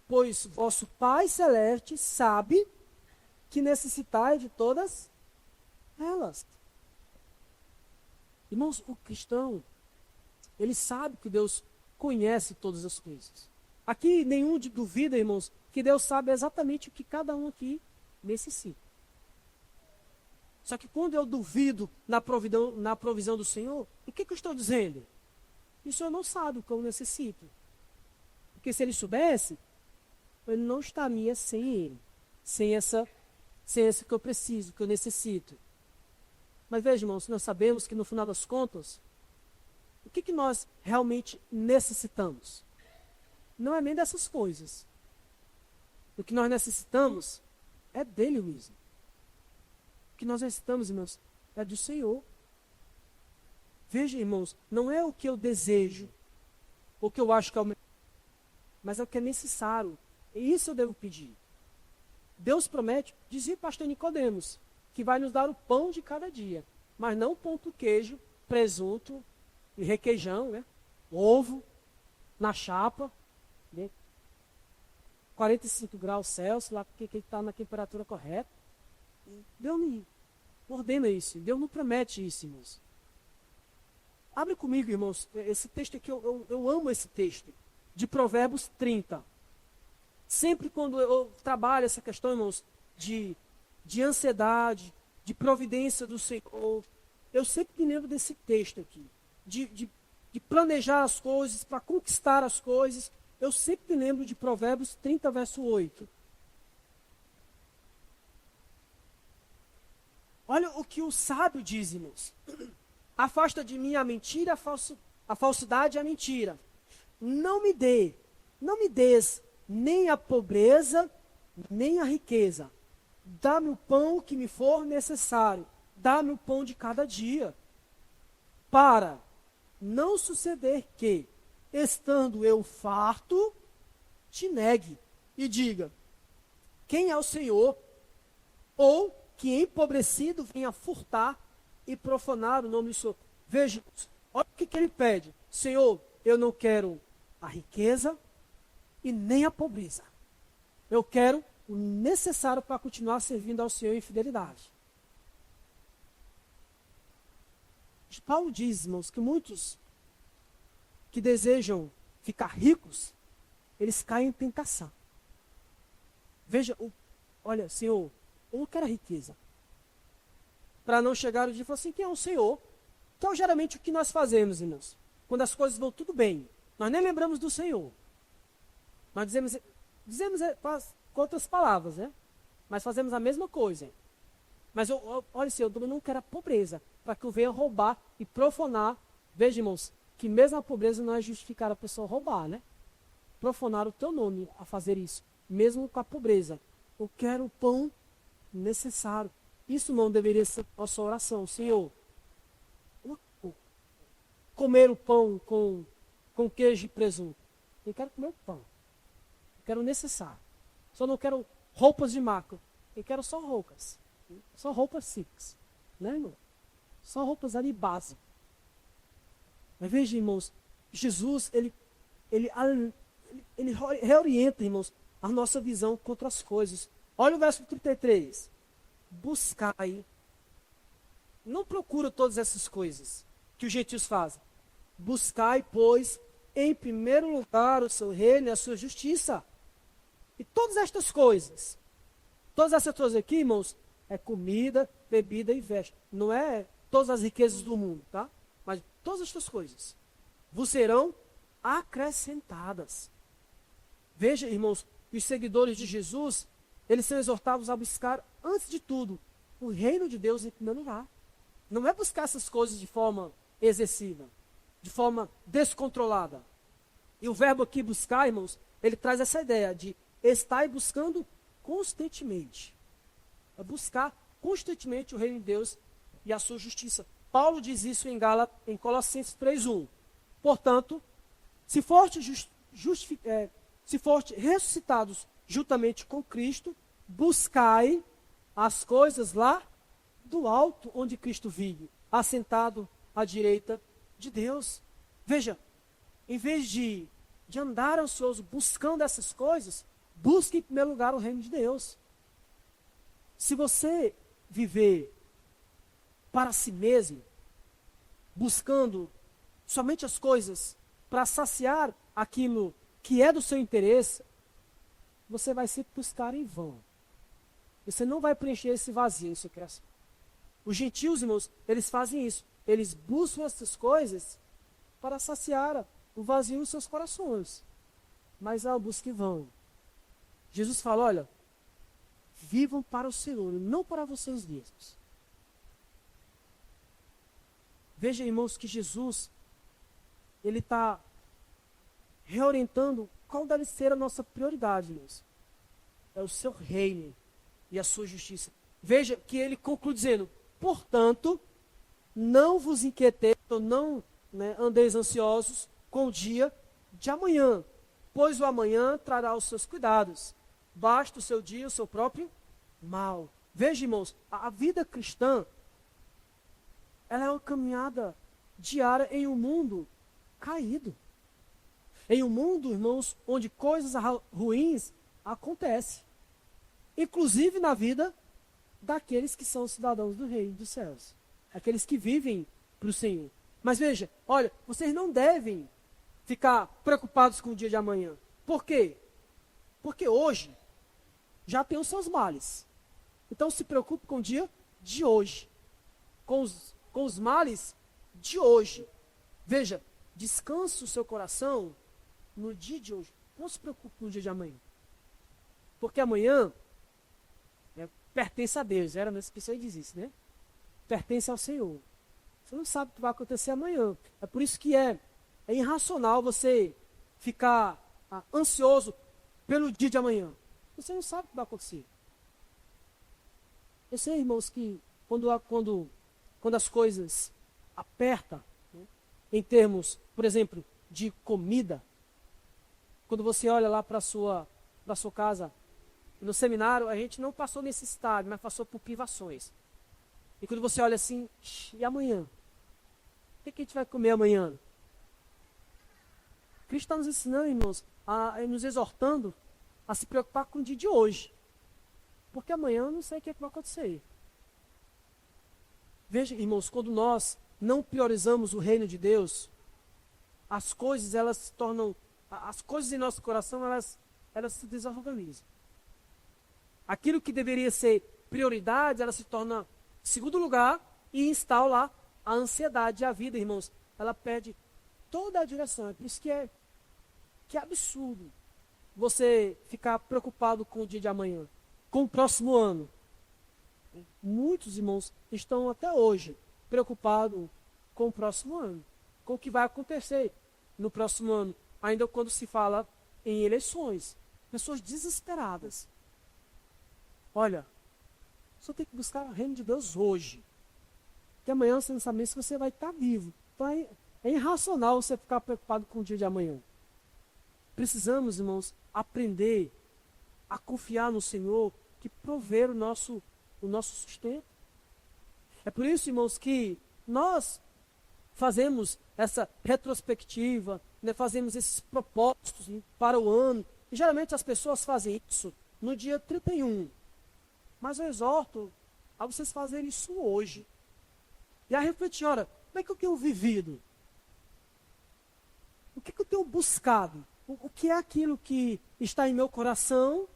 pois vosso Pai Celeste sabe que necessitai de todas elas. Irmãos, o cristão, ele sabe que Deus conhece todas as coisas. Aqui nenhum duvida, irmãos, que Deus sabe exatamente o que cada um aqui necessita. Só que quando eu duvido na provisão do Senhor, o que eu estou dizendo? Que o Senhor não sabe o que eu necessito. Porque se Ele soubesse, Ele não estaria sem Ele. Sem essa que eu preciso, que eu necessito. Mas veja, irmãos, nós sabemos que no final das contas, o que nós realmente necessitamos? Não é nem dessas coisas. O que nós necessitamos é dele mesmo. O que nós necessitamos, irmãos, é do Senhor. Veja, irmãos, não é o que eu desejo, o que eu acho que é o melhor, mas é o que é necessário. E isso eu devo pedir. Deus promete, dizia o pastor Nicodemos, que vai nos dar o pão de cada dia, mas não pão com queijo, presunto e requeijão, né? Ovo na chapa, né? 45 graus Celsius, lá porque está na temperatura correta. Deus não ordena isso, Deus não promete isso, irmãos. Abre comigo, irmãos, esse texto aqui, eu amo esse texto, de Provérbios 30. Sempre quando eu trabalho essa questão, irmãos, de ansiedade, de providência do Senhor, eu sempre me lembro desse texto aqui, de planejar as coisas, para conquistar as coisas. Eu sempre me lembro de Provérbios 30, verso 8. Olha o que o sábio diz, irmãos. Afasta de mim a mentira, a falsidade e a mentira. Não me des nem a pobreza, nem a riqueza. Dá-me o pão que me for necessário. Dá-me o pão de cada dia. para não suceder que, estando eu farto, te negue e diga, quem é o Senhor? Ou que empobrecido venha furtar e profanar o nome do Senhor. Veja, olha o que ele pede. Senhor, eu não quero a riqueza e nem a pobreza. Eu quero o necessário para continuar servindo ao Senhor em fidelidade. Paulo diz, irmãos, que muitos que desejam ficar ricos, eles caem em tentação. Veja, olha, Senhor, eu não quero a riqueza. Para não chegar o dia e falar assim, quem é o Senhor? Que é geralmente o que nós fazemos, irmãos. Quando as coisas vão tudo bem, nós nem lembramos do Senhor. Nós dizemos com outras palavras, né? Mas fazemos a mesma coisa. Mas olha, Senhor, eu não quero a pobreza, para que eu venha roubar e profanar. Veja, irmãos, que mesmo a pobreza não é justificar a pessoa roubar, né? Profanar o teu nome a fazer isso, mesmo com a pobreza. Eu quero o pão necessário. Isso não deveria ser a sua oração. Senhor, comer o pão com queijo e presunto. Eu quero comer o pão. Eu quero o necessário. Só não quero roupas de marca. Eu quero só roupas. Só roupas simples. Né, irmão? Só roupas ali base. Mas veja, irmãos, Jesus, ele reorienta, irmãos, a nossa visão contra as coisas. Olha o verso 33. Buscai. Não procura todas essas coisas que os gentios fazem. Buscai, pois, em primeiro lugar o seu reino e a sua justiça. E todas estas coisas aqui, irmãos, é comida, bebida e veste. Não é todas as riquezas do mundo, tá? Mas todas estas coisas vos serão acrescentadas. Veja, irmãos, os seguidores de Jesus, eles são exortados a buscar, antes de tudo, o reino de Deus em primeiro lugar. Não é buscar essas coisas de forma excessiva, de forma descontrolada. E o verbo aqui buscar, irmãos, ele traz essa ideia de estar buscando constantemente. É buscar constantemente o reino de Deus e a sua justiça. Paulo diz isso em Colossenses 3:1. Portanto, se fortes ressuscitados juntamente com Cristo, buscai as coisas lá do alto, onde Cristo vive, assentado à direita de Deus. Veja, em vez de andar ansioso buscando essas coisas, busque em primeiro lugar o reino de Deus. Se você viver para si mesmo, buscando somente as coisas para saciar aquilo que é do seu interesse, você vai sempre buscar em vão. Você não vai preencher esse vazio em seu coração. Os gentios, irmãos, eles fazem isso. Eles buscam essas coisas para saciar o vazio nos seus corações. Mas a busca em vão. Jesus fala, olha, vivam para o Senhor, não para vocês mesmos. Veja, irmãos, que Jesus, ele está reorientando qual deve ser a nossa prioridade, irmãos. É o seu reino e a sua justiça. Veja que ele conclui dizendo, portanto, não vos inquieteis, ou não andeis ansiosos com o dia de amanhã, pois o amanhã trará os seus cuidados. Basta o seu dia, o seu próprio mal. Veja, irmãos, a vida cristã, ela é uma caminhada diária em um mundo caído. Em um mundo, irmãos, onde coisas ruins acontecem. Inclusive na vida daqueles que são cidadãos do reino dos céus. Aqueles que vivem para o Senhor. Mas veja, olha, vocês não devem ficar preocupados com o dia de amanhã. Por quê? Porque hoje já tem os seus males. Então se preocupe com o dia de hoje. Com os males de hoje. Veja, descanse o seu coração no dia de hoje. Não se preocupe com o dia de amanhã. Porque amanhã pertence a Deus. Era nessa pessoa que diz isso, né? Pertence ao Senhor. Você não sabe o que vai acontecer amanhã. É por isso que é irracional você ficar ansioso pelo dia de amanhã. Você não sabe o que vai acontecer. Eu sei, irmãos, que quando as coisas apertam, em termos, por exemplo, de comida. Quando você olha lá para a sua casa, no seminário, a gente não passou necessidade, mas passou por privações. E quando você olha assim, e amanhã? O que a gente vai comer amanhã? Cristo está nos ensinando, irmãos, nos exortando a se preocupar com o dia de hoje. Porque amanhã eu não sei o que vai acontecer. Veja, irmãos, quando nós não priorizamos o reino de Deus, as coisas, elas se tornam, as coisas em nosso coração, elas se desorganizam. Aquilo que deveria ser prioridade, ela se torna segundo lugar e instala lá a ansiedade. A vida, irmãos, ela perde toda a direção. É por isso que é absurdo você ficar preocupado com o dia de amanhã, com o próximo ano. Muitos irmãos estão até hoje preocupados com o próximo ano, com o que vai acontecer no próximo ano, ainda quando se fala em eleições. Pessoas desesperadas. Olha, só tem que buscar o reino de Deus hoje. Porque amanhã você não sabe se você vai estar vivo. Então é irracional você ficar preocupado com o dia de amanhã. Precisamos, irmãos, aprender a confiar no Senhor que provê o nosso sustento. É por isso, irmãos, que nós fazemos essa retrospectiva, né, fazemos esses propósitos para o ano. E geralmente as pessoas fazem isso no dia 31. Mas eu exorto a vocês fazerem isso hoje. E a refletir, olha, como é que eu tenho vivido? O que eu tenho buscado? O que é aquilo que está em meu coração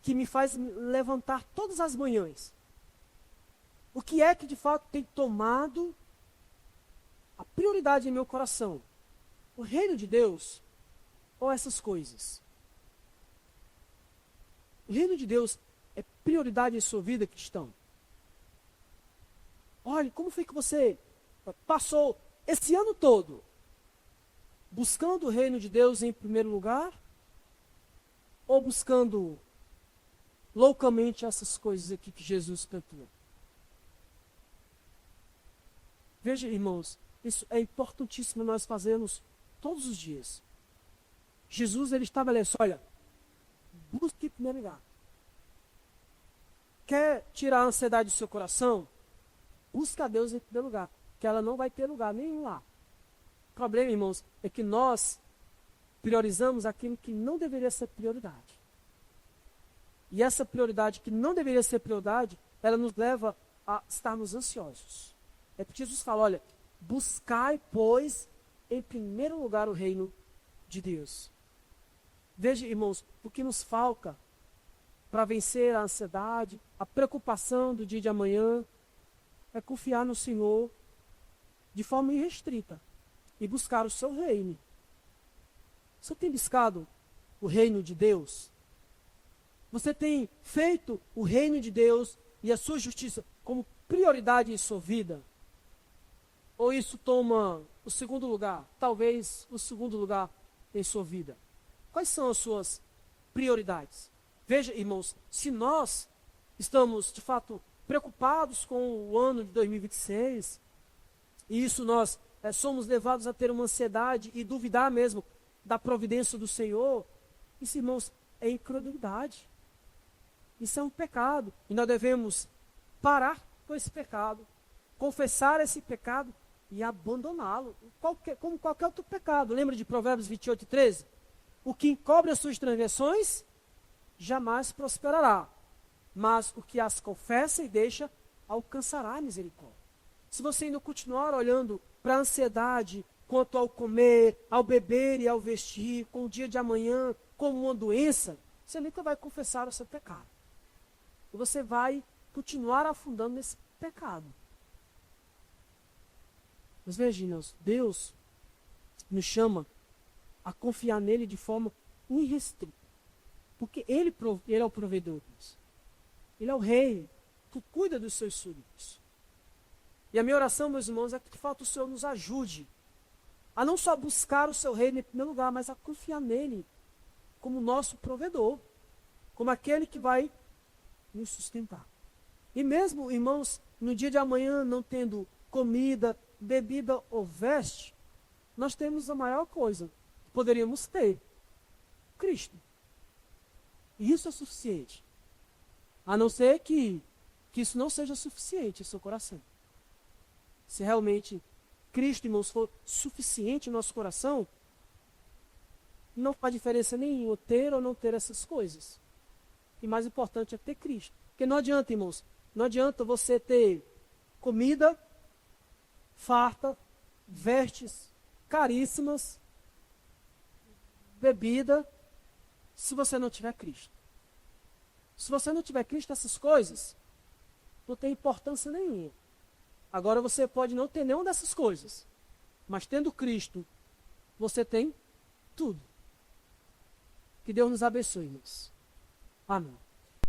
que me faz levantar todas as manhãs? O que é que de fato tem tomado a prioridade em meu coração? O reino de Deus ou essas coisas? O reino de Deus é prioridade em sua vida, cristão? Olha, como foi que você passou esse ano todo buscando o reino de Deus em primeiro lugar? Ou buscando loucamente essas coisas aqui que Jesus cantou? Veja, irmãos, isso é importantíssimo nós fazermos todos os dias. Jesus, ele estabelece, olha, busque em primeiro lugar. Quer tirar a ansiedade do seu coração? Busque a Deus em primeiro lugar, que ela não vai ter lugar nenhum lá. O problema, irmãos, é que nós priorizamos aquilo que não deveria ser prioridade. E essa prioridade que não deveria ser prioridade, ela nos leva a estarmos ansiosos. É porque Jesus fala, olha, buscai, pois, em primeiro lugar o reino de Deus. Veja, irmãos, o que nos falta para vencer a ansiedade, a preocupação do dia de amanhã, é confiar no Senhor de forma irrestrita e buscar o seu reino. Você tem buscado o reino de Deus? Você tem feito o reino de Deus e a sua justiça como prioridade em sua vida? Ou isso toma o segundo lugar? Talvez o segundo lugar em sua vida. Quais são as suas prioridades? Veja, irmãos, se nós estamos, de fato, preocupados com o ano de 2026, e isso nós somos levados a ter uma ansiedade e duvidar mesmo da providência do Senhor, isso, irmãos, é incredulidade. Isso é um pecado. E nós devemos parar com esse pecado, confessar esse pecado e abandoná-lo, como qualquer outro pecado. Lembra de Provérbios 28:13? O que encobre as suas transgressões jamais prosperará, mas o que as confessa e deixa alcançará a misericórdia. Se você ainda continuar olhando para a ansiedade quanto ao comer, ao beber e ao vestir, com o dia de amanhã como uma doença, você nunca vai confessar o seu pecado. E você vai continuar afundando nesse pecado. Mas veja, Deus nos chama a confiar nele de forma irrestrita. Porque ele é o provedor disso. Ele é o rei que cuida dos seus súditos. E a minha oração, meus irmãos, é que de fato o Senhor nos ajude a não só buscar o seu reino em primeiro lugar, mas a confiar nele como nosso provedor, como aquele que vai nos sustentar. E mesmo, irmãos, no dia de amanhã, não tendo comida, bebida ou veste, nós temos a maior coisa que poderíamos ter: Cristo. E isso é suficiente. A não ser que isso não seja suficiente em seu coração. Se realmente Cristo, irmãos, for suficiente em nosso coração, não faz diferença nenhuma ter ou não ter essas coisas. E mais importante é ter Cristo. Porque não adianta, irmãos, não adianta você ter comida farta, vestes caríssimas, bebida, se você não tiver Cristo. Se você não tiver Cristo, essas coisas não tem importância nenhuma. Agora você pode não ter nenhuma dessas coisas, mas tendo Cristo, você tem tudo. Que Deus nos abençoe, irmãos. Amém.